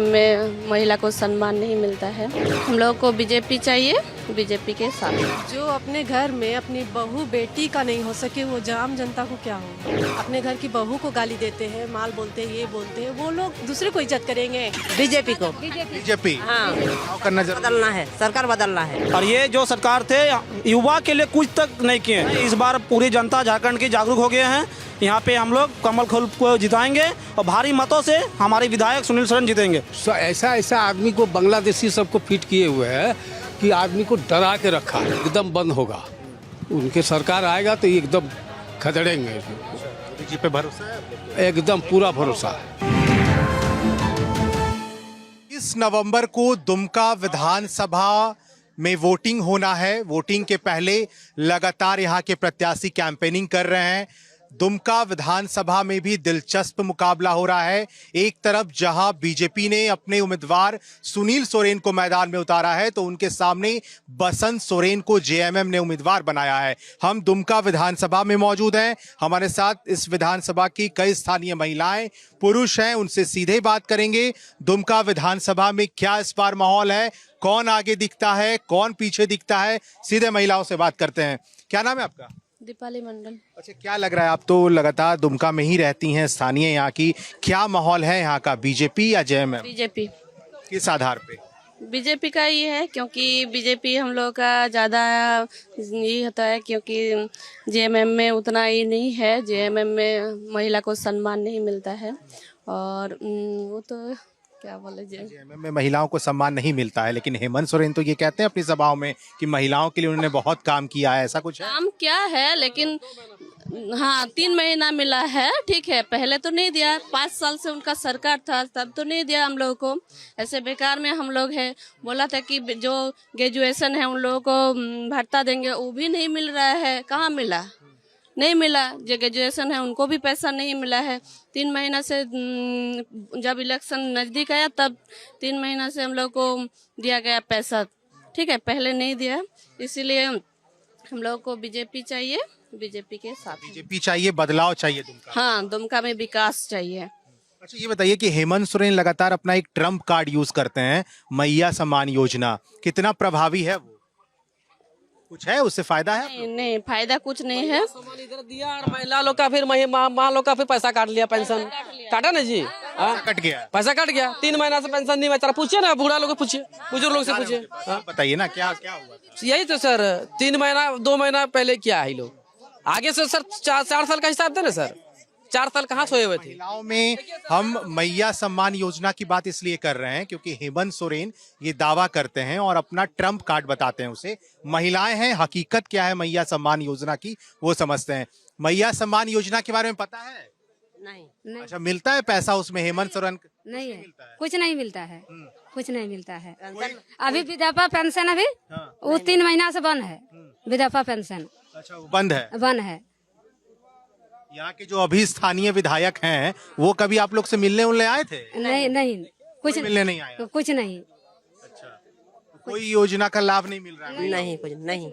में महिला को सम्मान नहीं मिलता है। हम लोग को बीजेपी चाहिए, बीजेपी के साथ। जो अपने घर में अपनी बहू बेटी का नहीं हो सके वो आम जनता को क्या हो। अपने घर की बहू को गाली देते हैं, माल बोलते हैं, ये बोलते हैं, वो लोग दूसरे को इज्जत करेंगे। बीजेपी को बीजेपी हाँ करना जरूरी बदलना है, सरकार बदलना है। और ये जो सरकार थे युवा के लिए कुछ तक नहीं किए। इस बार पूरी जनता झारखंड की जागरूक हो गए हैं। यहाँ पे हम लोग कमल खोल को जिताएंगे और भारी मतों से हमारे विधायक सुनील सोरेन जीतेंगे। ऐसा आदमी को बांग्लादेशी सबको फिट किए हुए है कि आदमी को डरा के रखा है। एकदम बंद होगा, उनके सरकार आएगा तो एकदम खदेड़ेंगे। जी पे भरोसा है? एकदम पूरा भरोसा है। 20 नवंबर को दुमका विधानसभा में वोटिंग होना है। वोटिंग के पहले लगातार यहाँ के प्रत्याशी कैंपेनिंग कर रहे हैं। दुमका विधानसभा में भी दिलचस्प मुकाबला हो रहा है। एक तरफ जहां बीजेपी ने अपने उम्मीदवार सुनील सोरेन को मैदान में उतारा है, तो उनके सामने बसंत सोरेन को जेएमएम ने उम्मीदवार बनाया है। हम दुमका विधानसभा में मौजूद हैं। हमारे साथ इस विधानसभा की कई स्थानीय महिलाएं, पुरुष हैं, उनसे सीधे बात करेंगे। दुमका विधानसभा में क्या इस बार माहौल है, कौन आगे दिखता है, कौन पीछे दिखता है, सीधे महिलाओं से बात करते हैं। क्या नाम है आपका? दीपाली मंडल। अच्छा, क्या लग रहा है, आप तो लगातार दुमका में ही रहती हैं, स्थानीय यहाँ की, क्या माहौल है यहाँ का, बीजेपी या जेएमएम? बीजेपी। किस आधार पे? बीजेपी का ये है क्योंकि बीजेपी हम लोग का ज़्यादा ये होता है, क्योंकि जेएमएम में उतना ही नहीं है। जेएमएम में महिला को सम्मान नहीं मिलता है और वो तो क्या बोले जेएमएम में महिलाओं को सम्मान नहीं मिलता है, लेकिन हेमंत सोरेन तो ये कहते हैं अपनी सभाओं में कि महिलाओं के लिए उन्होंने बहुत काम किया है। ऐसा कुछ है? काम क्या है, लेकिन हाँ 3 महीना मिला है, ठीक है। पहले तो नहीं दिया, 5 साल से उनका सरकार था तब तो नहीं दिया हम लोगों को। ऐसे बेकार में हम लोग है। बोला था कि जो ग्रेजुएशन है उन लोगों को भत्ता देंगे, वो भी नहीं मिल रहा है। कहाँ मिला? नहीं मिला। जो ग्रेजुएशन है उनको भी पैसा नहीं मिला है। 3 महीना से जब इलेक्शन नज़दीक आया तब 3 महीना से हम लोग को दिया गया पैसा, ठीक है। पहले नहीं दिया, इसीलिए हम लोग को बीजेपी चाहिए, बीजेपी के साथ। बीजेपी चाहिए, बदलाव चाहिए दुमका। हाँ, दुमका में विकास चाहिए। अच्छा, ये बताइए कि हेमंत सोरेन लगातार अपना एक ट्रम्प कार्ड यूज करते हैं, मैया सम्मान योजना, कितना प्रभावी है वो? कुछ है उससे फायदा है? नहीं नहीं, फायदा कुछ नहीं है। इधर दिया और महिला लोग का फिर माँ लोग का फिर पैसा काट लिया, पेंशन काटा ना जी। कट गया, पैसा कट गया। 3 महीना से पेंशन नहीं बचा। पूछिए ना, बूढ़ा लोग को पूछिए, बुजुर्ग लोग से पूछिए। बताइए ना क्या क्या हुआ था? यही तो सर, 3 महीना 2 महीना पहले किया है लोग। आगे से सर 4 साल का हिसाब दे ना सर। 4 साल कहाँ सोए हुए थे? महिलाओं में हम मैया सम्मान योजना की बात इसलिए कर रहे हैं क्योंकि हेमंत सोरेन ये दावा करते हैं और अपना ट्रम्प कार्ड बताते हैं उसे। महिलाएं हैं, हकीकत क्या है मैया सम्मान योजना की वो समझते हैं। मैया सम्मान योजना के बारे में पता है? नहीं। अच्छा, मिलता है पैसा उसमें हेमंत सोरेन? नहीं है, कुछ नहीं मिलता है, कुछ नहीं मिलता है। अभी विधवा पेंशन अभी वो 3 महीना से बंद है। विधवा पेंशन अच्छा, वो बंद है? बंद है। यहाँ के जो अभी स्थानीय विधायक हैं वो कभी आप लोग से मिलने उलने आए थे? नहीं नहीं, कुछ मिलने नहीं आया। कुछ नहीं। अच्छा, कोई योजना का लाभ नहीं मिल रहा है? नहीं, कुछ नहीं।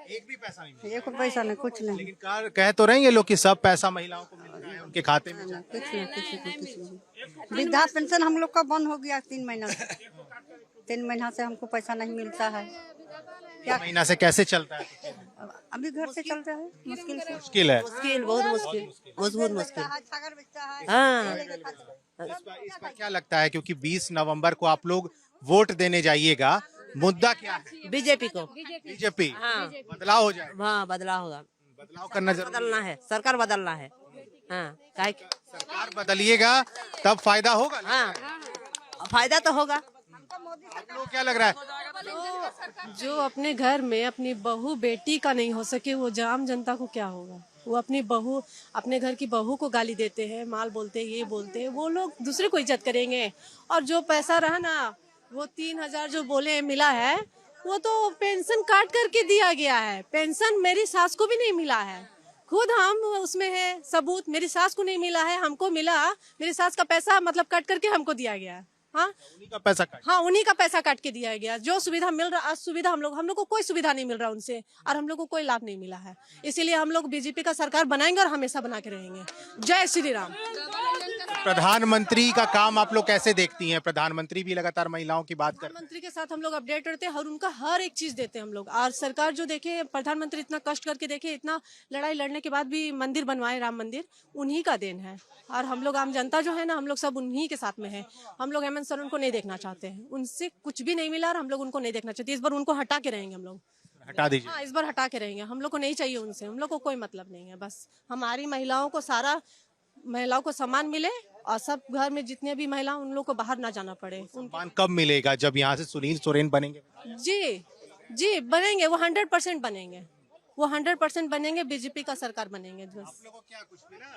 एक भी पैसा नहीं मिला? एक पैसा नहीं, कुछ नहीं। लेकिन कह तो रहे हैं लोग कि सब पैसा महिलाओं को मिल रहा है उनके खाते में। कुछ नहीं। वृद्धा पेंशन हम लोग का बंद हो गया 3 महीना से। 3 महीना से हमको पैसा नहीं मिलता है। क्या महीना से कैसे चलता है? अभी घर से चलता है, मुश्किल से। मुश्किल है। मुश्किल, बहुत मुश्किल, बहुत मुश्किल। छागर बेचता है। हाँ, इस पर क्या लगता है, क्योंकि 20 नवंबर को आप लोग वोट देने जाइएगा, मुद्दा क्या है? बीजेपी को। बीजेपी। हाँ, बदलाव हो जाए। हाँ बदलाव होगा। बदलाव करना जरूरी बदलना है, सरकार बदलना है। हाँ, काहे कि सरकार बदलिएगा तब फायदा होगा ना? हाँ, फायदा तो होगा। आप लोग क्या लग रहा है? जो अपने घर में अपनी बहू बेटी का नहीं हो सके वो आम जनता को क्या होगा। वो अपनी बहू, अपने घर की बहू को गाली देते हैं, माल बोलते हैं, ये बोलते हैं, वो लोग दूसरे को इज्जत करेंगे। और जो पैसा रहा ना, वो 3000 जो बोले मिला है, वो तो पेंशन काट करके दिया गया है। पेंशन मेरी सास को भी नहीं मिला है, खुद हम उसमें है सबूत। मेरी सास को नहीं मिला है, हमको मिला। मेरी सास का पैसा मतलब कट करके हमको दिया गया। हाँ उन्हीं का पैसा काट। हाँ, उन्हीं का पैसा काट के दिया गया। जो सुविधा मिल रहा, आज सुविधा हम लोग को कोई सुविधा नहीं मिल रहा उनसे, और हम लोग को कोई लाभ नहीं मिला है। इसीलिए हम लोग बीजेपी का सरकार बनाएंगे और हमेशा बना के रहेंगे। जय श्री राम। प्रधानमंत्री का काम आप लोग कैसे देखती हैं? प्रधानमंत्री भी लगातार महिलाओं की बात कर रहे हैं। प्रधानमंत्री के साथ हम लोग अपडेट रहते हैं और उनका हर एक चीज देते हैं हम लोग। और सरकार जो देखे, प्रधानमंत्री इतना कष्ट करके देखे, इतना लड़ाई लड़ने के बाद भी मंदिर बनवाए, राम मंदिर, उन्हीं का देन है। और हम लोग आम जनता जो है ना, हम लोग सब उन्हीं के साथ में है। हम लोग हेमंत सोरेन को नहीं देखना चाहते हैं, उनसे कुछ भी नहीं मिला और हम लोग उनको नहीं देखना चाहते। इस बार उनको हटा के रहेंगे हम लोग। हटा दीजिए। हाँ, इस बार हटा के रहेंगे। हम लोग को नहीं चाहिए उनसे, हम लोग को कोई मतलब नहीं है। बस हमारी महिलाओं को महिलाओं को सम्मान मिले और सब घर में जितने भी महिला, उन लोग को बाहर ना जाना पड़े। सम्मान कब मिलेगा? जब यहाँ से सुनील सोरेन बनेंगे? जी बनेंगे, वो 100% बनेंगे, वो 100% बनेंगे। बीजेपी का सरकार बनेंगे। बस क्या कुछ मिला?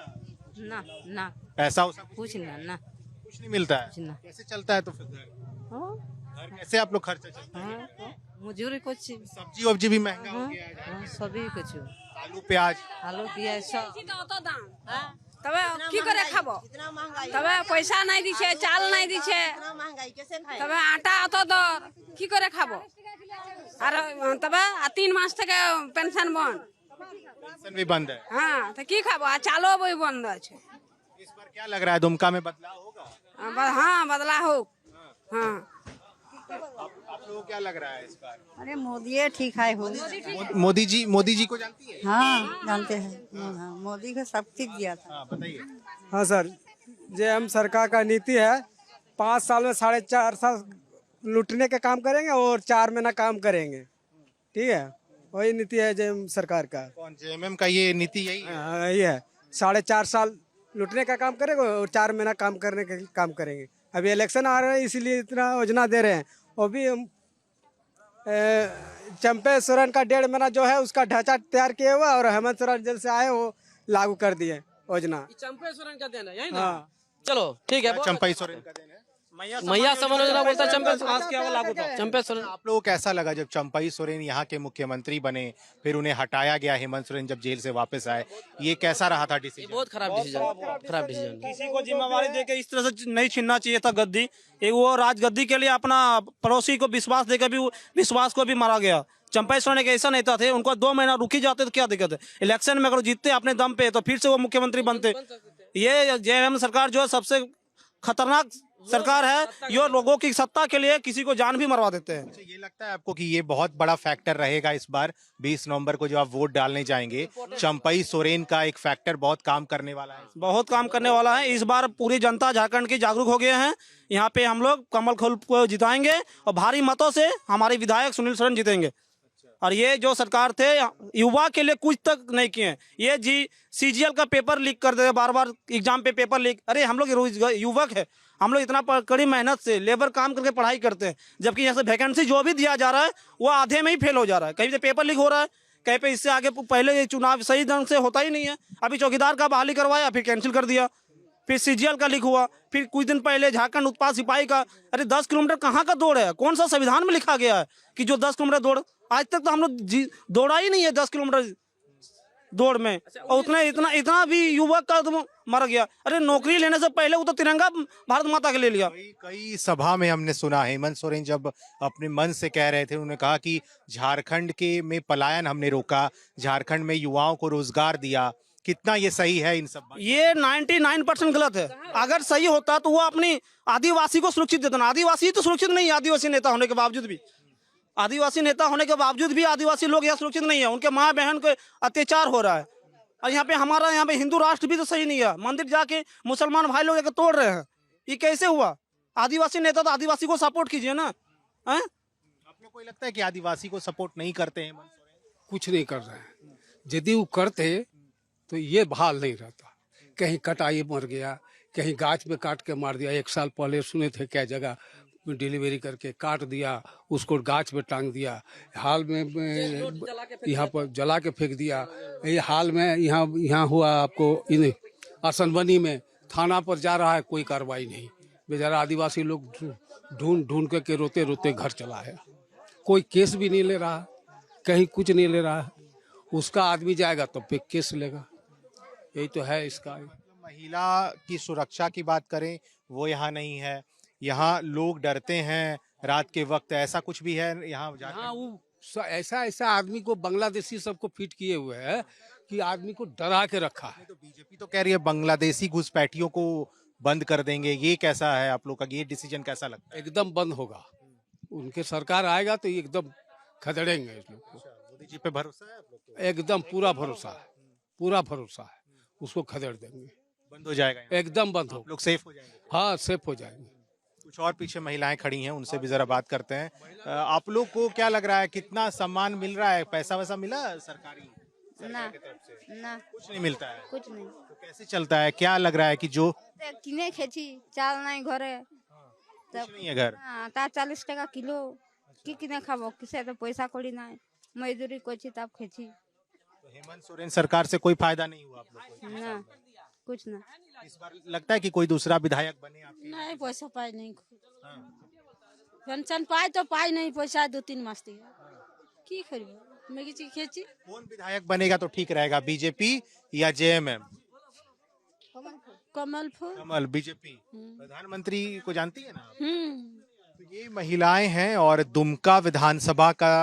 ना ना पैसा कुछ ना कुछ नहीं मिलता है? ना। कैसे चलता है तो फिर घर कैसे आप लोग खर्चा चलता है? मजूरी कुछ सब्जी वब्जी भी महंगा हो गया है। सभी कुछ आलू प्याज आलू पियाज सब তবে কি করে খাবো? তবে পয়সা নাই দিছে, চাল নাই দিছে, তবে আটা অত দর, কি করে খাবো? আর তবে 3 মাস থেকে পেনশন বন্ধ। पेंशन भी बंद है। হ্যাঁ, তো কি খাবো? আর চালও বই বন্ধ আছে। इस बार क्या लग रहा है, दुमका में बदलाव होगा? হ্যাঁ, বদলা হোক। হ্যাঁ, आप लोगों को क्या लग रहा है इस बार? अरे मोदी ठीक है हो। मोदी जी को जानती है? हाँ जानते हैं। हाँ, मोदी को सब चीज दिया था। हाँ बताइए। हाँ सर, जो हम सरकार का नीति है, 5 साल में 4.5 साल लूटने का काम करेंगे और 4 महीना काम करेंगे। ठीक है, वही नीति है जेएम सरकार का। कौन जेएमएम का ये नीति यही है? यही है, 4.5 साल लूटने का काम करेंगे और 4 महीना काम करने का काम करेंगे। अभी इलेक्शन आ रहे हैं, इसीलिए इतना योजना दे रहे हैं। और भी हम चंपे सोरेन का 1.5 महीना जो है उसका ढांचा तैयार किए हुआ, और हेमंत सोरेन जब से आए वो लागू कर दिए योजना। चंपे सोरेन का देना यही ना? हाँ, चलो ठीक है। चंपई सोरेन का देन है। मैया समन योजना बोलता है चंपे सोरेन। आप लोगों को कैसा लगा जब चंपई सोरेन यहाँ के मुख्यमंत्री बने, फिर उन्हें हटाया गया, हेमंत सोरेन जब जेल से वापस आए, ये कैसा रहा था डिसीजन? बहुत खराब डिसीजन। किसी को जिम्मेवारी देके इस तरह से नहीं छीनना चाहिए था गद्दी। वो राजगद्दी के लिए अपना पड़ोसी को विश्वास देकर भी विश्वास को भी मारा गया। चंपई सोरेन एक ऐसा नेता थे, उनको 2 महीना रुकी जाते तो क्या दिक्कत है? इलेक्शन में अगर जीतते अपने दम पे तो फिर से वो मुख्यमंत्री बनते। ये जेएमएम सरकार जो है सबसे खतरनाक सरकार है, जो लोगों की सत्ता के लिए किसी को जान भी मरवा देते हैं। अच्छा, ये लगता है आपको कि ये बहुत बड़ा फैक्टर रहेगा इस बार 20 नवंबर को जो आप वोट डालने जाएंगे? चंपई सोरेन का एक फैक्टर बहुत काम करने वाला है। बहुत काम करने वाला है। इस बार पूरी जनता झारखंड की जागरूक हो गए हैं। यहाँ पे हम लोग कमल खोल को जिताएंगे और भारी मतों से हमारे विधायक सुनील सोरेन जीतेंगे। और ये जो सरकार थे, युवा के लिए कुछ तक नहीं किए। ये सीजीएल का पेपर लीक कर दे, बार बार एग्जाम पे पेपर लीक। अरे हम लोग युवक है, हम लोग इतना कड़ी मेहनत से लेबर काम करके पढ़ाई करते हैं, जबकि यहाँ से वैकेंसी जो भी दिया जा रहा है वो आधे में ही फेल हो जा रहा है। कहीं पे पेपर लीक हो रहा है, कहीं पे इससे आगे पहले ये चुनाव सही ढंग से होता ही नहीं है। अभी चौकीदार का बहाली करवाया, फिर कैंसिल कर दिया, फिर सीजीएल का लीक हुआ, फिर कुछ दिन पहले झारखंड उत्पाद सिपाही का। अरे 10 किलोमीटर कहाँ का दौड़ है? कौन सा संविधान में लिखा गया है कि जो 10 किलोमीटर दौड़? आज तक तो हम लोग दौड़ा ही नहीं है 10 किलोमीटर दौड़ में। और इतना भी युवक का तो मर गया। अरे नौकरी लेने से पहले वो तो तिरंगा भारत माता के ले लिया। कई सभा में हमने सुना हेमंत सोरेन जब अपने मन से कह रहे थे, उन्होंने कहा कि झारखंड के में पलायन हमने रोका, झारखंड में युवाओं को रोजगार दिया। कितना ये सही है इन सब? ये 99% गलत है। अगर सही होता तो वो अपनी आदिवासी को सुरक्षित देता ना। आदिवासी तो सुरक्षित नहीं है, आदिवासी नेता होने के बावजूद भी। आदिवासी नेता होने के बावजूद भी आदिवासी लोग यहाँ सुरक्षित नहीं है। उनके माँ बहन को अत्याचार हो रहा है। और यहाँ पे हमारा यहाँ पे हिंदू राष्ट्र भी तो सही नहीं है। मंदिर जाके मुसलमान भाई लोग तोड़ रहे हैं, ये कैसे हुआ? आदिवासी नेता तो आदिवासी को सपोर्ट कीजिए ना। आप लोग को लगता है कि आदिवासी को सपोर्ट नहीं करते हैं? कुछ नहीं कर रहे हैं। यदि वो करते तो ये हाल नहीं रहता। कहीं कटाई मर गया, कहीं गाछ में काट के मार दिया। 1 साल पहले सुने थे क्या जगह डिलीवरी करके काट दिया, उसको गाछ में टांग दिया। हाल में यहाँ पर जला के फेंक दिया। ये हाल में यहाँ हुआ आपको इन आसनबनी में, थाना पर जा रहा है, कोई कार्रवाई नहीं। बेचारा आदिवासी लोग ढूंढ के रोते रोते घर चला है। कोई केस भी नहीं ले रहा, कहीं कुछ नहीं ले रहा है। उसका आदमी जाएगा तो पे केस लेगा। यही तो है इसका। महिला की सुरक्षा की बात करें, वो यहाँ नहीं है, यहाँ लोग डरते हैं रात के वक्त, ऐसा कुछ भी है यहाँ हाँ झारखंड? वो ऐसा ऐसा आदमी को बांग्लादेशी सबको फिट किए हुए है कि आदमी को डरा के रखा है। तो बीजेपी तो कह रही है बांग्लादेशी घुसपैठियों को बंद कर देंगे, ये कैसा है आप लोग का, ये डिसीजन कैसा लगता है? एकदम बंद होगा, उनके सरकार आएगा तो एकदम खदेड़ेंगे इस लोग को। मोदी जी पे भरोसा है आप लोग को? एकदम पूरा भरोसा है, पूरा भरोसा है, उसको खदेड़ देंगे, बंद हो जाएगा यहाँ? एकदम बंद आप होगा। लोग सेफ हो जाएंगे? हाँ सेफ हो जाएंगे। कुछ और पीछे महिलाएं खड़ी हैं, उनसे भी जरा बात करते हैं। आप लोग को क्या लग रहा है, कितना सम्मान मिल रहा है, पैसा वैसा मिला सरकारी ना की तरफ से? ना कुछ नहीं मिलता है। कुछ नहीं तो कैसे चलता है, क्या लग रहा है कि जो किने खेची चाल नहीं घरे कुछ नहीं है घर? ता 40 টাকা কিলো কি কিনে খাবো, কিসে তো পয়সা করি নাই, মজদুরি করছি तब खेची तो हेमंत सोरेन सरकार से कोई फायदा नहीं हुआ आप लोग को? ना कुछ ना इस बार लगता है कि कोई दूसरा विधायक बने आपके? नहीं पैसा पाई नहीं, हाँ। पेंशन पाई तो पाई नहीं, पैसा 2-3 मास दिया की करबो, मैं किसी खेची कौन विधायक बनेगा तो ठीक रहेगा, बीजेपी या जेएमएम? कमल फूल। कमल, बीजेपी। प्रधानमंत्री को जानती है ना आप? हम्म तो ये महिलाएं हैं और दुमका विधानसभा का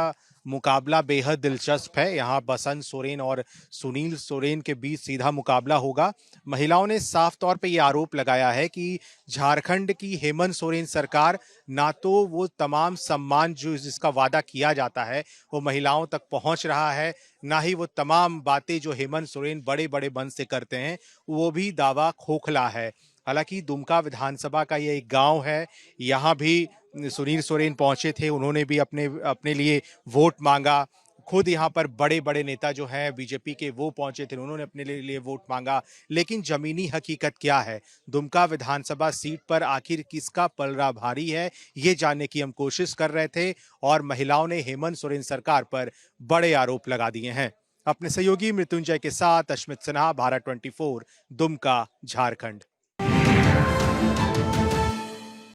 मुकाबला बेहद दिलचस्प है। यहाँ बसंत सोरेन और सुनील सोरेन के बीच सीधा मुकाबला होगा। महिलाओं ने साफ तौर पे ये आरोप लगाया है कि झारखंड की हेमंत सोरेन सरकार ना तो वो तमाम सम्मान जो जिसका वादा किया जाता है वो महिलाओं तक पहुंच रहा है, ना ही वो तमाम बातें जो हेमंत सोरेन बड़े बड़े मन से करते हैं वो भी दावा खोखला है। हालांकि दुमका विधानसभा का ये एक गांव है, यहाँ भी सुनील सोरेन पहुंचे थे, उन्होंने भी अपने लिए वोट मांगा। खुद यहाँ पर बड़े बड़े नेता जो हैं बीजेपी के वो पहुंचे थे, उन्होंने अपने लिए वोट मांगा। लेकिन जमीनी हकीकत क्या है, दुमका विधानसभा सीट पर आखिर किसका पलड़ा भारी है, ये जानने की हम कोशिश कर रहे थे और महिलाओं ने हेमंत सोरेन सरकार पर बड़े आरोप लगा दिए हैं। अपने सहयोगी मृत्युंजय के साथ अश्मित सिन्हा, भारत 24, दुमका, झारखंड।